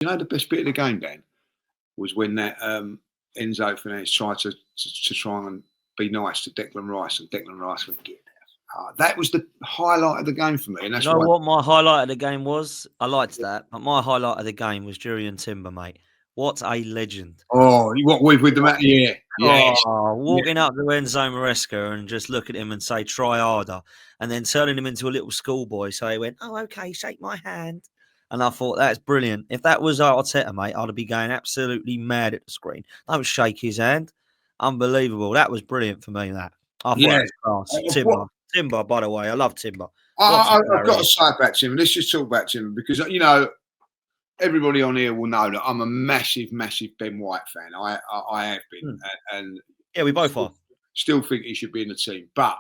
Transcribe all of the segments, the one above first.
You know the best bit of the game, Dan, was when that Enzo Fernandez tried to try and be nice to Declan Rice, and Declan Rice went, "Get out." That was the highlight of the game for me, and You that's know why. what my highlight of the game was? I liked that, but my highlight of the game was Julian Timber, mate. What a legend! Oh, you what with the matter? Yeah, yes, Oh, yeah, walking up to Enzo Maresca and just look at him and say, try harder. And then turning him into a little schoolboy. So he went, oh, okay, shake my hand. And I thought, that's brilliant. If that was Arteta, mate, I'd be going absolutely mad at the screen. Don't shake his hand. Unbelievable. That was brilliant for me, that. I thought yeah. that was class. What Timber, by the way. I love Timber. What a I've player got he to is. say about Tim, let's just talk about Tim because everybody on here will know that I'm a massive, massive Ben White fan. I have been, and Yeah, we both are. still think he should be in the team. But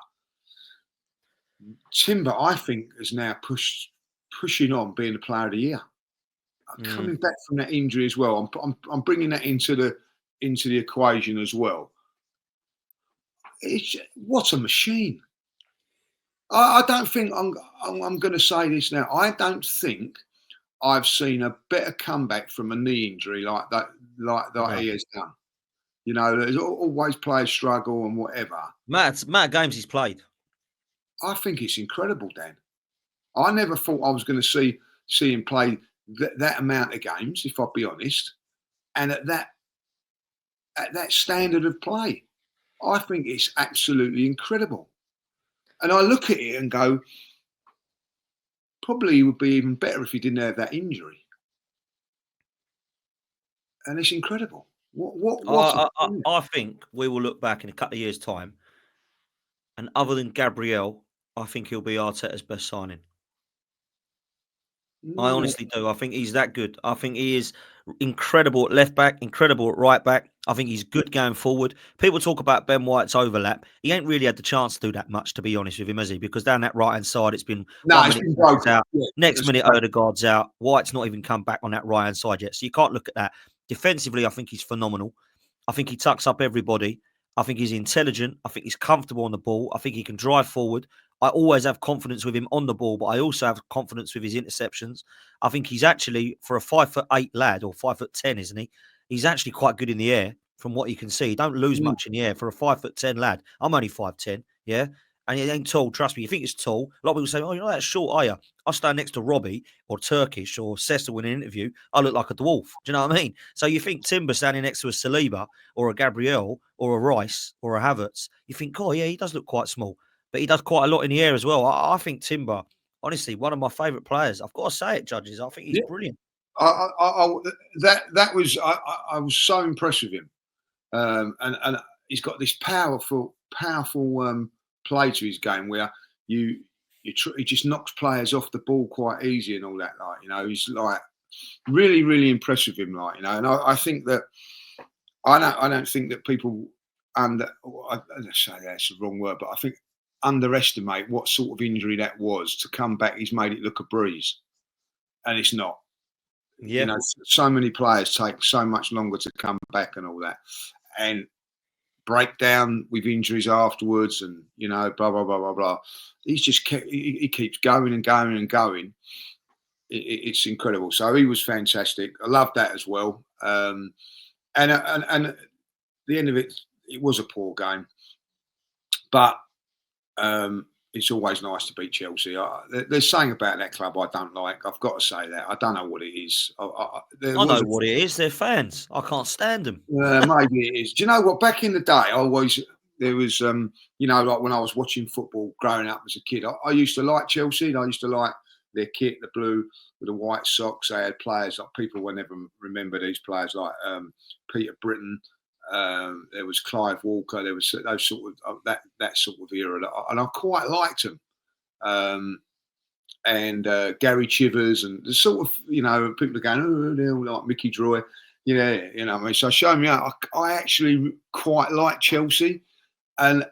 Timber, I think, is now pushing on being the player of the year. Coming back from that injury as well, I'm bringing that into the equation as well. What a machine! I don't think I'm going to say this now. I don't think I've seen a better comeback from a knee injury like that No. he has done. There's always players struggle and whatever. Matt games he's played. I think it's incredible, Dan. I never thought I was going to see him play that amount of games, if I'll be honest, and at that standard of play. I think it's absolutely incredible. And I look at it and go, probably it would be even better if he didn't have that injury. And it's incredible. I think we will look back in a couple of years' time, and other than Gabriel, I think he'll be Arteta's best signing. I honestly do. I think he's that good. I think he is incredible at left back, incredible at right back. I think he's good going forward. People talk about Ben White's overlap. He ain't really had the chance to do that much, to be honest with him, has he? Because down that right hand side, it's been No, 1 it's minute been broken. out, Yeah, next minute Odegaard's out. White's not even come back on that right hand side yet, so you can't look at that. Defensively, I think he's phenomenal. I think he tucks up everybody. I think he's intelligent. I think he's comfortable on the ball. I think he can drive forward. I always have confidence with him on the ball, but I also have confidence with his interceptions. I think he's actually, for a 5'8" lad, or 5'10", isn't he? He's actually quite good in the air from what you can see. He don't lose much in the air for a 5'10" lad. I'm only 5'10", yeah? And he ain't tall, trust me. You think he's tall. A lot of people say, oh, you're not that short, are you? I stand next to Robbie or Turkish or Cecil in an interview. I look like a dwarf. Do you know what I mean? So you think Timber standing next to a Saliba or a Gabriel or a Rice or a Havertz, you think, oh, yeah, he does look quite small. But he does quite a lot in the air as well. I think Timber, honestly, one of my favourite players. I've got to say it, judges. I think he's brilliant. That was I was so impressed with him, and he's got this powerful play to his game where he just knocks players off the ball quite easy and all that. He's like really, really impressed with him. And I think that I don't think that people I say that's the wrong word, but I think underestimate what sort of injury that was to come back. He's made it look a breeze, and it's not. Yeah. So many players take so much longer to come back and all that, and break down with injuries afterwards, and blah blah blah blah blah. He's just he keeps going and going and going. It's incredible. So he was fantastic. I love that as well. And at the end of it, it was a poor game, but it's always nice to beat Chelsea. There's something about that club I don't like. I've got to say that. I don't know what it is. I know what it is. They're fans. I can't stand them. Maybe it is. Do you know what? Back in the day, there was, like when I was watching football growing up as a kid, I used to like Chelsea. I used to like their kit, the blue with the white socks. They had players like people will never remember these players like Peter Britton. There was Clive Walker. There was those sort of that sort of era, and I quite liked them. And Gary Chivers and the sort of people are going, oh, they're all like Mickey Droy, I mean. So show me out. I actually quite like Chelsea, and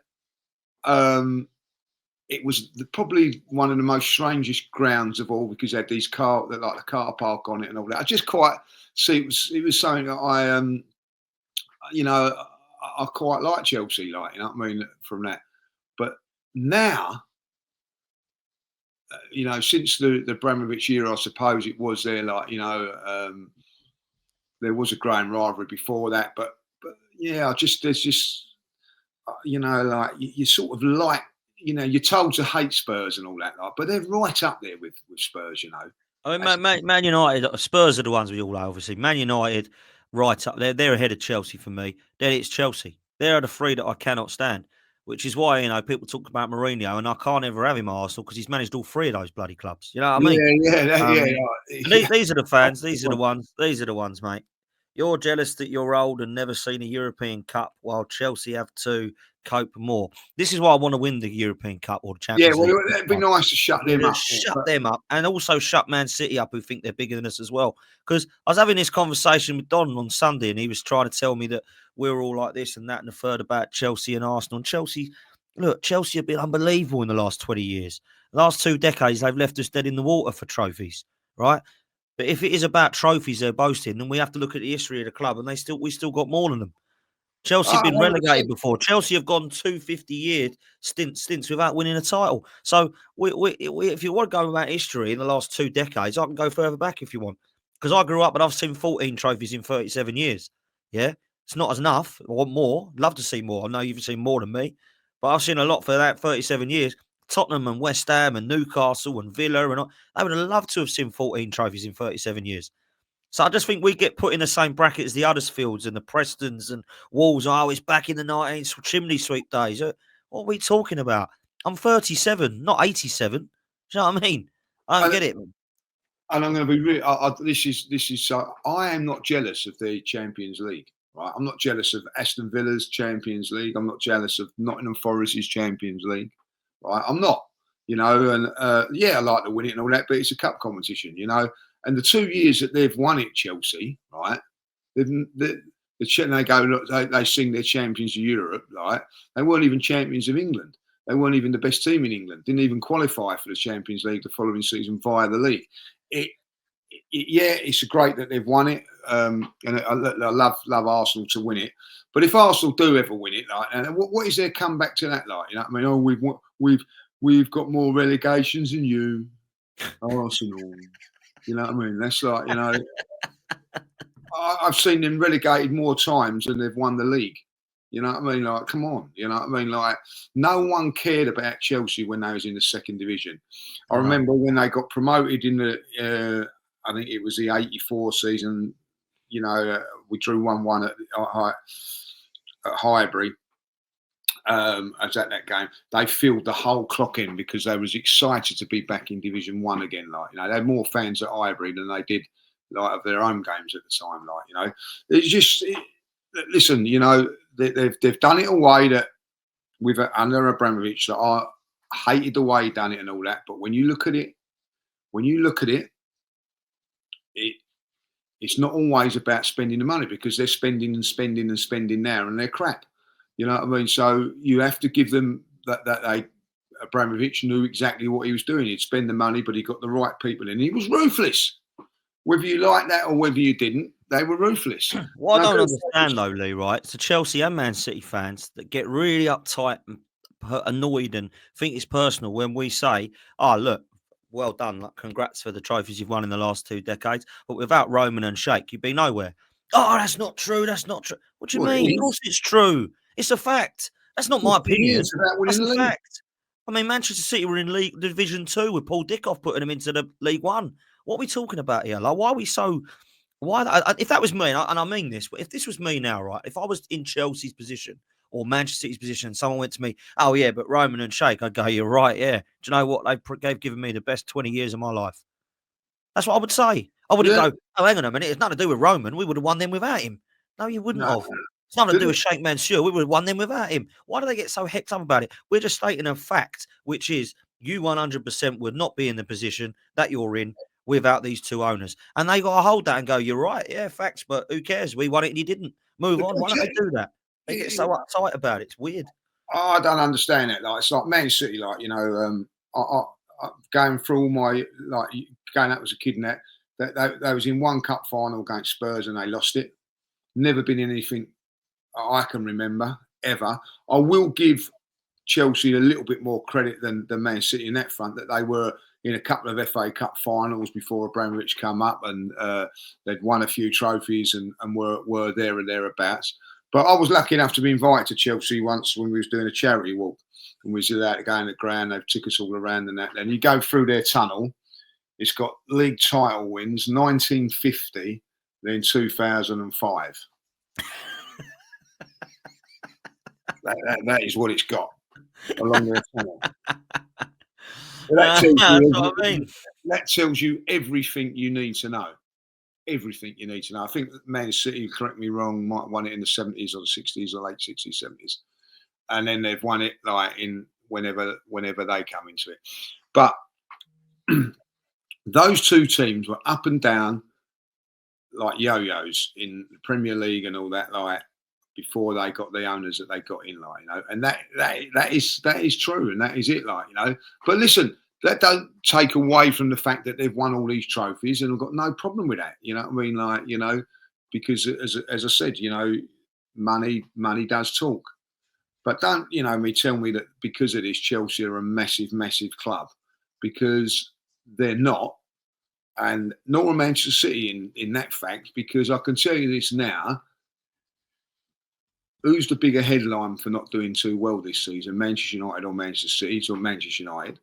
it was probably one of the most strangest grounds of all because it had these the car park on it and all that. I just quite see it was something that I quite like Chelsea, from that. But now, since the Abramovich era, I suppose it was there, there was a growing rivalry before that, but yeah, there's just like you sort of like, you're told to hate Spurs and all that, like, but they're right up there with Spurs, I mean, Man United, Spurs are the ones we all know, obviously. Man United, right up there. They're ahead of Chelsea for me. Then it's Chelsea. They're the three that I cannot stand, which is why, people talk about Mourinho, and I can't ever have him at Arsenal because he's managed all three of those bloody clubs. You know what I mean? And these are the fans. These are the ones. These are the ones, mate. You're jealous that you're old and never seen a European Cup, while Chelsea have to cope more. This is why I want to win the European Cup or the Champions League. Well, it'd be nice to shut them up. Shut them up, and also shut Man City up, who think they're bigger than us as well. Because I was having this conversation with Don on Sunday, and he was trying to tell me that we're all like this and that and the third about Chelsea and Arsenal. And Chelsea have been unbelievable in the last 20 years. The last 2 decades, they've left us dead in the water for trophies, right? But if it is about trophies they're boasting, then we have to look at the history of the club, and we still got more than them. Chelsea have been relegated before. Chelsea have gone 250-year stints without winning a title. So if you want to go about history in the last 2 decades, I can go further back if you want. Because I grew up and I've seen 14 trophies in 37 years. Yeah, it's not enough. I want more. Love to see more. I know you've seen more than me, but I've seen a lot for that 37 years. Tottenham and West Ham and Newcastle and Villa and all, I would have loved to have seen 14 trophies in 37 years. So I just think we get put in the same bracket as the Huddersfields and the Prestons and Wolves. Oh, it's back in the 19th chimney sweep days. What are we talking about? I'm 37, not 87. Do you know what I mean? I don't get it. And I'm going to be real. This is. I am not jealous of the Champions League. Right? I'm not jealous of Aston Villa's Champions League. I'm not jealous of Nottingham Forest's Champions League. Right? I'm not. And I like to win it and all that, but it's a cup competition. And the 2 years that they've won it, Chelsea, right? They go, look, they sing they're champions of Europe, right? They weren't even champions of England. They weren't even the best team in England. Didn't even qualify for the Champions League the following season via the league. It's great that they've won it, and I love Arsenal to win it. But if Arsenal do ever win it, like, and what is their comeback to that like? I mean, we've got more relegations than you, Arsenal. You know what I mean? That's like, I've seen them relegated more times than they've won the league. You know what I mean? Like, come on. You know what I mean? Like, no one cared about Chelsea when they was in the second division. I remember when they got promoted in the, I think it was the 84 season, we drew 1-1 at Highbury. I was at that game. They filled the whole clock in because they was excited to be back in Division 1 again. Like, they had more fans at Highbury than they did like of their own games at the time. Like, it's just listen. They've done it a way that with under Abramovich that I hated the way he done it and all that. But when you look at it, it's not always about spending the money because they're spending and spending and spending now and they're crap. You know what I mean? So you have to give them that Abramovich knew exactly what he was doing. He'd spend the money, but he got the right people in. He was ruthless. Whether you like that or whether you didn't, they were ruthless. What I don't understand, though, Lee, right? It's the Chelsea and Man City fans that get really uptight and annoyed and think it's personal when we say, oh, look, well done. Like, congrats for the trophies you've won in the last 2 decades. But without Roman and Sheikh, you'd be nowhere. Oh, that's not true. That's not true. What do you mean? Of course it's true. It's a fact. That's not my opinion. That's a fact. I mean, Manchester City were in Division 2 with Paul Dickoff putting them into the League One. What are we talking about here? Like, why are we so... if that was me, and I mean this, but if this was me now, right? If I was in Chelsea's position or Manchester City's position and someone went to me, oh, yeah, but Roman and Sheikh, I'd go, you're right, yeah. Do you know what? They've given me the best 20 years of my life. That's what I would say. I wouldn't go, oh, hang on a minute. It's nothing to do with Roman. We would have won them without him. No, you wouldn't have. It's nothing to do with Sheikh Mansour. We would have won them without him. Why do they get so hecked up about it? We're just stating a fact, which is you 100% would not be in the position that you're in without these 2 owners. And they got to hold that and go, you're right. Yeah, facts, but who cares? We won it and you didn't. Move on. Why don't they do that? They get so uptight about it. It's weird. I don't understand it. Like, it's like Man City, like, I going through all my, like, going up as a kid and that they was in one cup final against Spurs and they lost it. Never been anything I can remember ever. I will give Chelsea a little bit more credit than Man City in that front, that they were in a couple of FA Cup finals before Abramovich come up, and they'd won a few trophies and were there and thereabouts. But I was lucky enough to be invited to Chelsea once when we was doing a charity walk, and we was allowed to go in the ground. They took us all around and that. And you go through their tunnel. It's got league title wins, 1950, then 2005. That is what it's got along their tunnel. That tells you everything you need to know. Everything you need to know. I think Man City, correct me wrong, might have won it in the 70s or the 60s or late 60s, 70s. And then they've won it like in whenever they come into it. But those two teams were up and down like yo-yos in the Premier League and all that, like before they got the owners that they got in, like, you know, and that is true, and that is it, like, you know. But listen, that don't take away from the fact that they've won all these trophies, and I've got no problem with that. You know what I mean? Like, you know, because as I said, you know, money does talk. But don't, you know, tell me that because of this, Chelsea are a massive, massive club, because they're not. And nor Manchester City in that fact, because I can tell you this now, who's the bigger headline for not doing too well this season, Manchester United or Manchester City? It's Manchester United.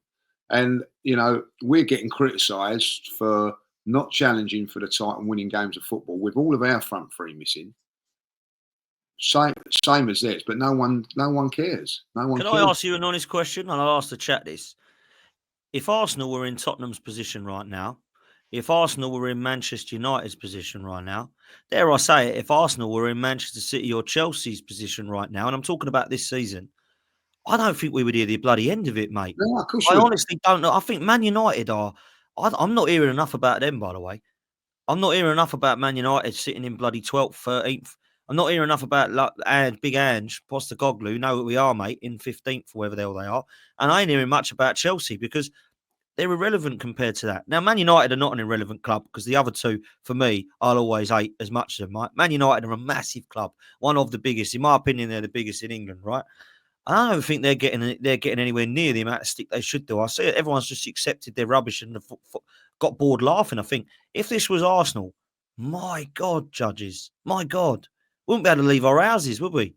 And, you know, we're getting criticised for not challenging for the title and winning games of football with all of our front three missing. Same as theirs, but no one cares. No one cares. Can I ask you an honest question? And I'll ask the chat this. If Arsenal were in Tottenham's position right now, if Arsenal were in Manchester United's position right now, dare I say it, if Arsenal were in Manchester City or Chelsea's position right now, and I'm talking about this season, I don't think we would hear the bloody end of it, mate. No, of course I honestly don't know. I think Man United are... I'm not hearing enough about them, by the way. I'm not hearing enough about Man United sitting in bloody 12th, 13th. I'm not hearing enough about Big Ange, Postecoglou, know what we are, mate, in 15th, wherever the hell they are. And I ain't hearing much about Chelsea because they're irrelevant compared to that. Now, Man United are not an irrelevant club because the other two, for me, I'll always hate as much as them, right? Man United are a massive club, one of the biggest. In my opinion, they're the biggest in England, right? I don't think they're getting anywhere near the amount of stick they should do. I see it. Everyone's just accepted their rubbish and got bored laughing. I think if this was Arsenal, my God, judges, my God, we wouldn't be able to leave our houses, would we?